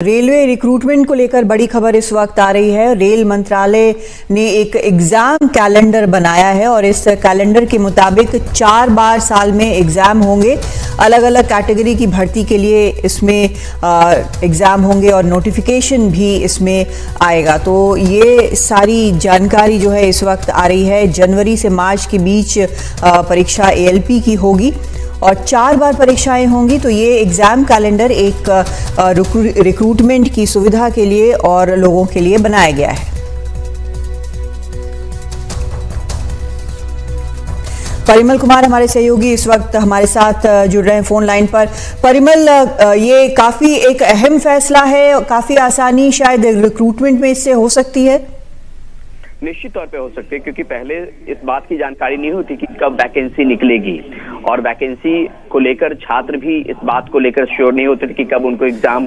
Railway recruitment को लेकर बड़ी खबर इस वक्त आ रही है। रेल मंत्रालय ने एक एग्जाम कैलेंडर बनाया है और इस कैलेंडर के मुताबिक 4 बार साल में एग्जाम होंगे। अलग अलग कैटेगरी की भर्ती के लिए इसमें एग्जाम होंगे और नोटिफिकेशन भी इसमें आएगा। तो ये सारी जानकारी जो है इस वक्त आ रही है। जनवरी से मार्च के बीच परीक्षा ALP की होगी और 4 बार परीक्षाएं होंगी। तो ये एग्जाम कैलेंडर एक रिक्रूटमेंट की सुविधा के लिए और लोगों के लिए बनाया गया है। परिमल कुमार हमारे सहयोगी इस वक्त हमारे साथ जुड़ रहे हैं फोन लाइन पर। परिमल, ये काफी एक अहम फैसला है, काफी आसानी शायद रिक्रूटमेंट में इससे हो सकती है। निश्चित तौर पे हो सकती है, क्योंकि पहले इस बात की जानकारी नहीं होती कि कब वैकेंसी निकलेगी और वैकेंसी को लेकर छात्र भी इस बात को लेकर श्योर नहीं होते थे कि कब उनको एग्जाम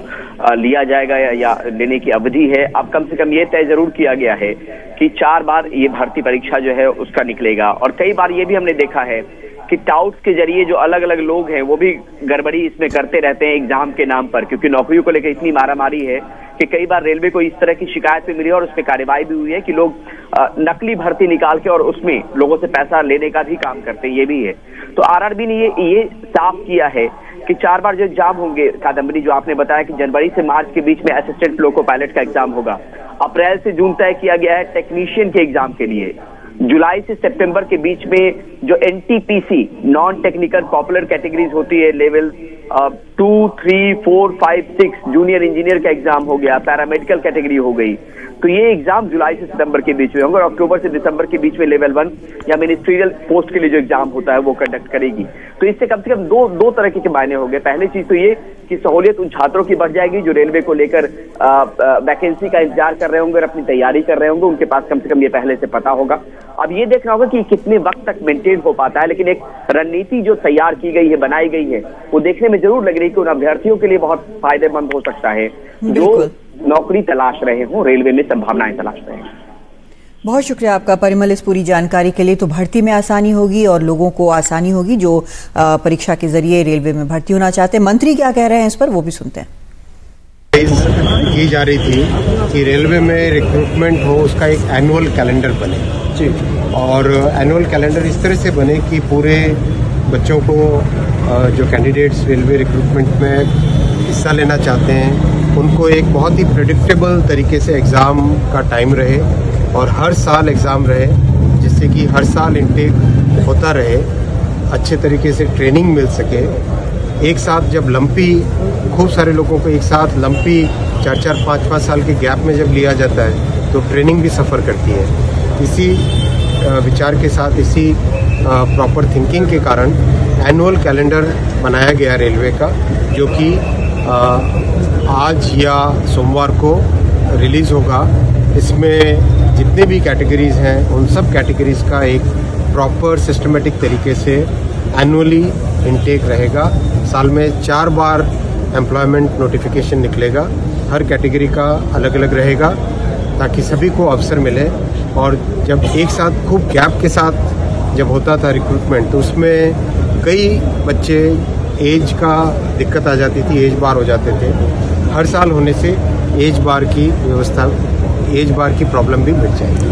लिया जाएगा या लेने की अवधि है। अब कम से कम ये तय जरूर किया गया है कि 4 बार ये भर्ती परीक्षा जो है उसका निकलेगा। और कई बार ये भी हमने देखा है कि टाउट्स के जरिए जो अलग अलग लोग हैं वो भी गड़बड़ी इसमें करते रहते हैं एग्जाम के नाम पर, क्योंकि नौकरियों को लेकर इतनी मारामारी है कि कई बार रेलवे को इस तरह की शिकायत भी मिली और उस पर कार्रवाई भी हुई है कि लोग नकली भर्ती निकाल के और उसमें लोगों से पैसा लेने का भी काम करते हैं। ये भी है। तो RRB ने ये साफ किया है कि 4 बार जो एग्जाम होंगे। कादम्बरी, जो आपने बताया कि जनवरी से मार्च के बीच में असिस्टेंट लोको पायलट का एग्जाम होगा। अप्रैल से जून तय किया गया है टेक्नीशियन के एग्जाम के लिए। जुलाई से सितंबर के बीच में जो NTPC non technical popular categories होती है, लेवल 2, 3, 4, 5, 6 जूनियर इंजीनियर का एग्जाम हो गया, पैरामेडिकल कैटेगरी हो गई। तो ये एग्जाम जुलाई से सितंबर के बीच में होंगे और अक्टूबर से दिसंबर के बीच में लेवल 1 या मिनिस्ट्रियल पोस्ट के लिए जो एग्जाम होता है वो कंडक्ट करेगी। तो इससे कम से कम दो तरह के मायने हो गए। पहली चीज तो ये कि सहूलियत उन छात्रों की बढ़ जाएगी जो रेलवे को लेकर वैकेंसी का इंतजार कर रहे होंगे और अपनी तैयारी कर रहे होंगे। उनके पास कम से कम ये पहले से पता होगा। अब ये देखना होगा कि कितने वक्त तक मेंटेन हो पाता है, लेकिन एक रणनीति जो तैयार की गई है, बनाई गई है, वो देखने में जरूर लग रही है कि उन अभ्यर्थियों के लिए बहुत फायदेमंद हो सकता है जो नौकरी तलाश रहे हों, रेलवे में संभावनाएं तलाश रहे हैं। बहुत शुक्रिया आपका परिमल इस पूरी जानकारी के लिए। तो भर्ती में आसानी होगी और लोगों को आसानी होगी जो परीक्षा के जरिए रेलवे में भर्ती होना चाहते हैं। मंत्री क्या कह रहे हैं इस पर, वो भी सुनते हैं। की जा रही थी कि रेलवे में रिक्रूटमेंट हो, उसका एक एनुअल कैलेंडर बने और एनुअल कैलेंडर इस तरह से बने कि पूरे बच्चों को जो कैंडिडेट्स रेलवे रिक्रूटमेंट में हिस्सा लेना चाहते हैं उनको एक बहुत ही प्रेडिक्टेबल तरीके से एग्ज़ाम का टाइम रहे और हर साल एग्ज़ाम रहे, जिससे कि हर साल इनटेक होता रहे, अच्छे तरीके से ट्रेनिंग मिल सके। एक साथ जब लंपी खूब सारे लोगों को एक साथ लंपी 4-4, 5-5 साल के गैप में जब लिया जाता है तो ट्रेनिंग भी सफ़र करती है। इसी विचार के साथ, इसी प्रॉपर थिंकिंग के कारण एनुअल कैलेंडर बनाया गया रेलवे का, जो कि आज या सोमवार को रिलीज़ होगा। इसमें जितने भी कैटेगरीज हैं उन सब कैटेगरीज का एक प्रॉपर सिस्टमेटिक तरीके से एनुअली इनटेक रहेगा। साल में 4 बार एम्प्लॉयमेंट नोटिफिकेशन निकलेगा, हर कैटेगरी का अलग अलग रहेगा ताकि सभी को अवसर मिले। और जब एक साथ खूब गैप के साथ जब होता था रिक्रूटमेंट तो उसमें कई बच्चे एज का दिक्कत आ जाती थी, एज बार हो जाते थे। हर साल होने से एज बार की व्यवस्था, एज बार की प्रॉब्लम भी मिट जाएगी।